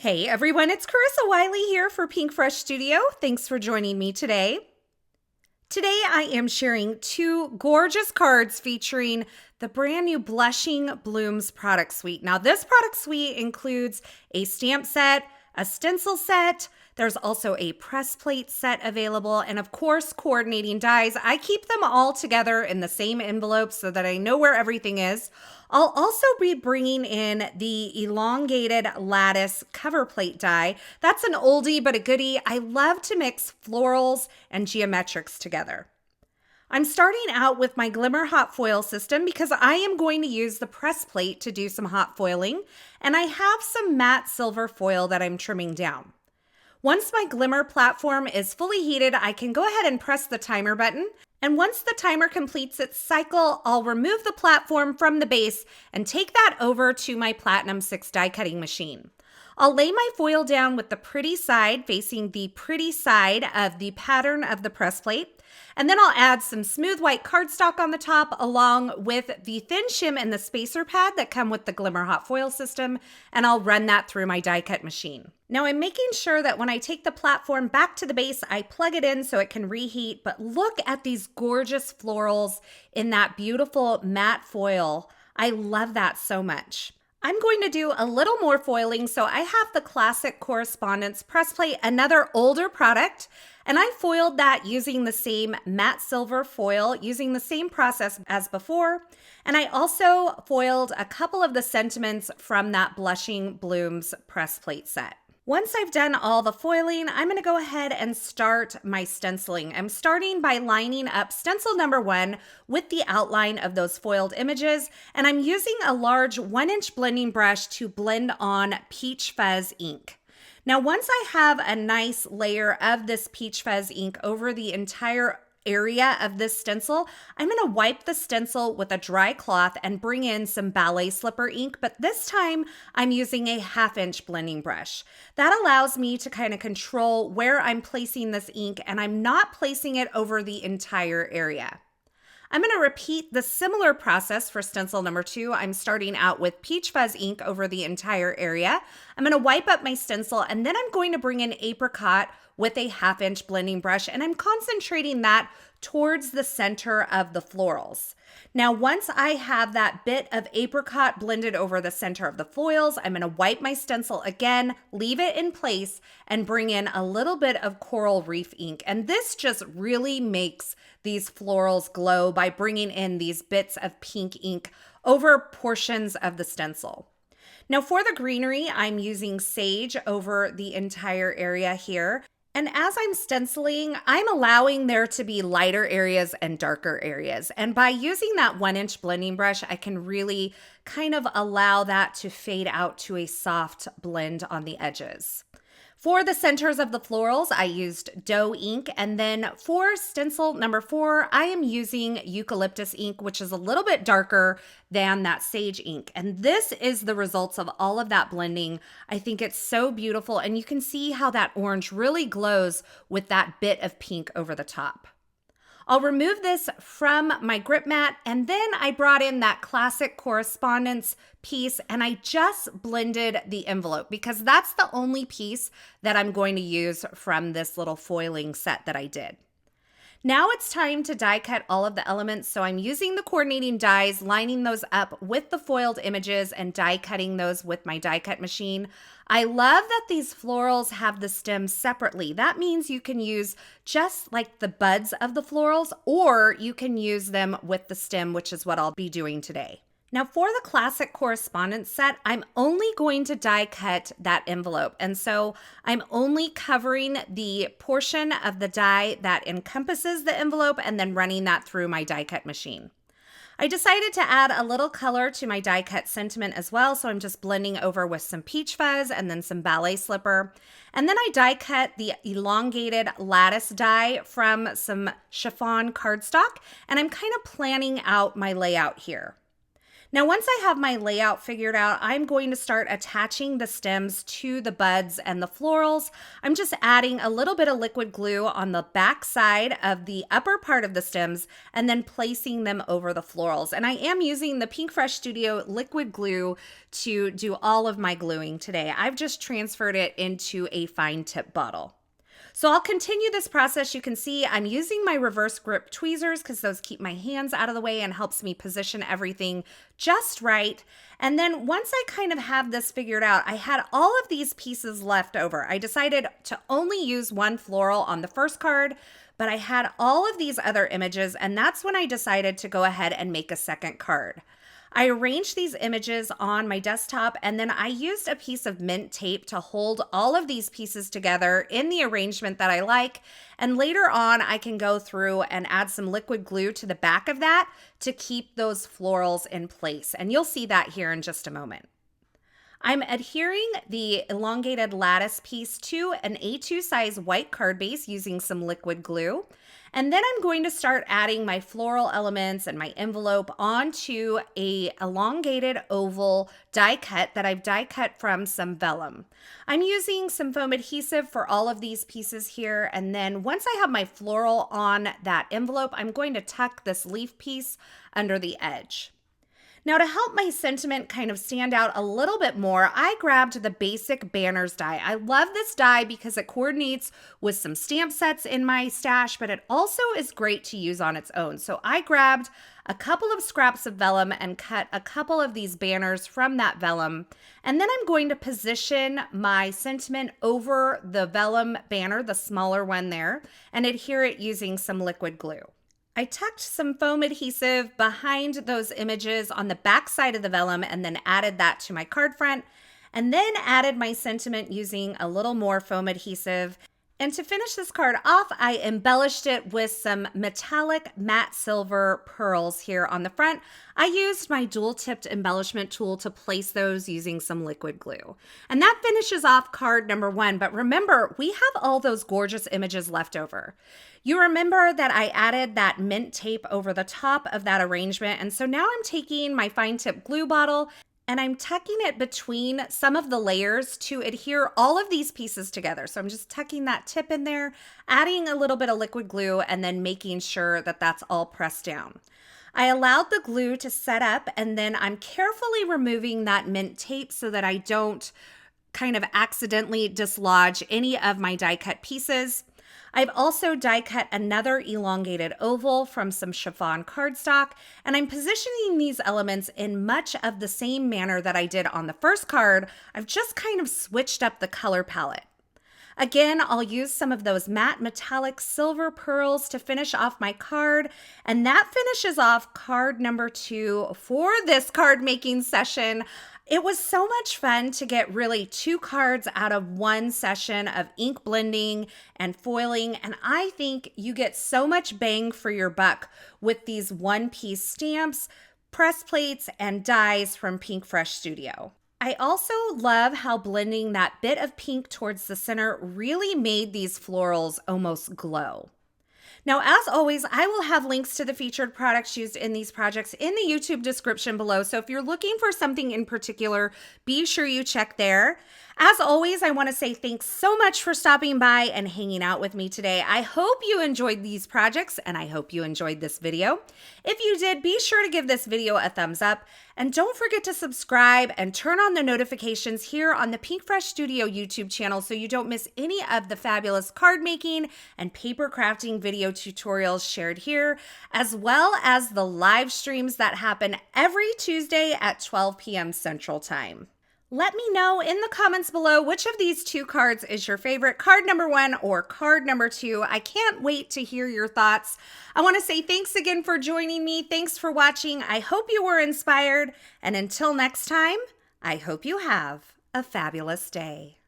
Hey everyone, it's Carissa Wiley here for Pinkfresh Studio. Thanks for joining me today. Today I am sharing two gorgeous cards featuring the brand new Blushing Blooms product suite. Now this product suite includes a stamp set, a stencil set, there's also a press plate set available, and of course coordinating dies. I keep them all together in the same envelope so that I know where everything is. I'll also be bringing in the Elongated Lattice cover plate die. That's an oldie but a goodie. I love to mix florals and geometrics together. I'm starting out with my Glimmer hot foil system because I am going to use the press plate to do some hot foiling, and I have some matte silver foil that I'm trimming down. Once my Glimmer platform is fully heated, I can go ahead and press the timer button. And once the timer completes its cycle, I'll remove the platform from the base and take that over to my Platinum 6 die cutting machine. I'll lay my foil down with the pretty side facing the pretty side of the pattern of the press plate. And then I'll add some smooth white cardstock on the top along with the thin shim and the spacer pad that come with the Glimmer hot foil system, and I'll run that through my die cut machine. Now I'm making sure that when I take the platform back to the base, I plug it in so it can reheat, but look at these gorgeous florals in that beautiful matte foil. I love that so much. I'm going to do a little more foiling, so I have the classic Correspondence press plate, another older product, and I foiled that using the same matte silver foil, using the same process as before, and I also foiled a couple of the sentiments from that Blushing Blooms press plate set. Once I've done all the foiling, I'm going to go ahead and start my stenciling. I'm starting by lining up stencil number 1 with the outline of those foiled images, and I'm using a large 1-inch blending brush to blend on Peach Fuzz ink. Now, once I have a nice layer of this Peach Fuzz ink over the entire area of this stencil, I'm going to wipe the stencil with a dry cloth and bring in some ballet slipper ink, but this time I'm using a 1/2-inch blending brush. That allows me to kind of control where I'm placing this ink, and I'm not placing it over the entire area. I'm going to repeat the similar process for stencil number 2. I'm starting out with Peach Fuzz ink over the entire area. I'm going to wipe up my stencil, and then I'm going to bring in Apricot with a 1/2-inch blending brush, and I'm concentrating that towards the center of the florals. Now, once I have that bit of apricot blended over the center of the foils, I'm going to wipe my stencil again, leave it in place, and bring in a little bit of Coral Reef ink. And this just really makes these florals glow by bringing in these bits of pink ink over portions of the stencil. Now, for the greenery, I'm using Sage over the entire area here. And as I'm stenciling, I'm allowing there to be lighter areas and darker areas. And by using that 1-inch blending brush, I can really kind of allow that to fade out to a soft blend on the edges. For the centers of the florals, I used dough ink, and then for stencil number 4, I am using eucalyptus ink, which is a little bit darker than that sage ink. And this is the results of all of that blending. I think it's so beautiful, and you can see how that orange really glows with that bit of pink over the top. I'll remove this from my grip mat, and then I brought in that classic Correspondence piece, and I just blended the envelope because that's the only piece that I'm going to use from this little foiling set that I did. Now it's time to die cut all of the elements, so I'm using the coordinating dies, lining those up with the foiled images and die cutting those with my die cut machine. I love that these florals have the stems separately. That means you can use just like the buds of the florals, or you can use them with the stem, which is what I'll be doing today. Now for the classic Correspondence set, I'm only going to die cut that envelope. And so I'm only covering the portion of the die that encompasses the envelope and then running that through my die cut machine. I decided to add a little color to my die cut sentiment as well. So I'm just blending over with some Peach Fuzz and then some ballet slipper. And then I die cut the Elongated Lattice die from some chiffon cardstock. And I'm kind of planning out my layout here. Now, once I have my layout figured out, I'm going to start attaching the stems to the buds and the florals. I'm just adding a little bit of liquid glue on the back side of the upper part of the stems and then placing them over the florals. And I am using the Pinkfresh Studio liquid glue to do all of my gluing today. I've just transferred it into a fine tip bottle. So I'll continue this process. You can see I'm using my reverse grip tweezers because those keep my hands out of the way and helps me position everything just right. And then once I kind of have this figured out, I had all of these pieces left over. I decided to only use one floral on the first card, but I had all of these other images, and that's when I decided to go ahead and make a second card. I arranged these images on my desktop, and then I used a piece of mint tape to hold all of these pieces together in the arrangement that I like. And later on, I can go through and add some liquid glue to the back of that to keep those florals in place. And you'll see that here in just a moment. I'm adhering the elongated lattice piece to an A2 size white card base using some liquid glue. And then I'm going to start adding my floral elements and my envelope onto a elongated oval die cut that I've die cut from some vellum. I'm using some foam adhesive for all of these pieces here. And then once I have my floral on that envelope, I'm going to tuck this leaf piece under the edge. Now, to help my sentiment kind of stand out a little bit more, I grabbed the basic banners die. I love this die because it coordinates with some stamp sets in my stash, but it also is great to use on its own. So I grabbed a couple of scraps of vellum and cut a couple of these banners from that vellum. And then I'm going to position my sentiment over the vellum banner, the smaller one there, and adhere it using some liquid glue. I tucked some foam adhesive behind those images on the back side of the vellum and then added that to my card front, and then added my sentiment using a little more foam adhesive. And to finish this card off, I embellished it with some metallic matte silver pearls here on the front. I used my dual-tipped embellishment tool to place those using some liquid glue. And that finishes off card number 1. But remember, we have all those gorgeous images left over. You remember that I added that mint tape over the top of that arrangement. And so now I'm taking my fine tip glue bottle and I'm tucking it between some of the layers to adhere all of these pieces together. So I'm just tucking that tip in there, adding a little bit of liquid glue, and then making sure that that's all pressed down. I allowed the glue to set up, and then I'm carefully removing that mint tape so that I don't kind of accidentally dislodge any of my die cut pieces. I've also die cut another elongated oval from some chiffon cardstock, and I'm positioning these elements in much of the same manner that I did on the first card. I've just kind of switched up the color palette. Again, I'll use some of those matte metallic silver pearls to finish off my card, and that finishes off card number 2 for this card making session. It was so much fun to get really 2 cards out of one session of ink blending and foiling, and I think you get so much bang for your buck with these one-piece stamps, press plates, and dies from Pinkfresh Studio. I also love how blending that bit of pink towards the center really made these florals almost glow. Now, as always, I will have links to the featured products used in these projects in the YouTube description below. So if you're looking for something in particular, be sure you check there. As always, I want to say thanks so much for stopping by and hanging out with me today. I hope you enjoyed these projects, and I hope you enjoyed this video. If you did, be sure to give this video a thumbs up, and don't forget to subscribe and turn on the notifications here on the Pinkfresh Studio YouTube channel so you don't miss any of the fabulous card making and paper crafting video tutorials shared here, as well as the live streams that happen every Tuesday at 12 p.m. Central Time. Let me know in the comments below which of these 2 cards is your favorite, card number 1 or card number 2. I can't wait to hear your thoughts. I want to say thanks again for joining me. Thanks for watching. I hope you were inspired. And until next time, I hope you have a fabulous day.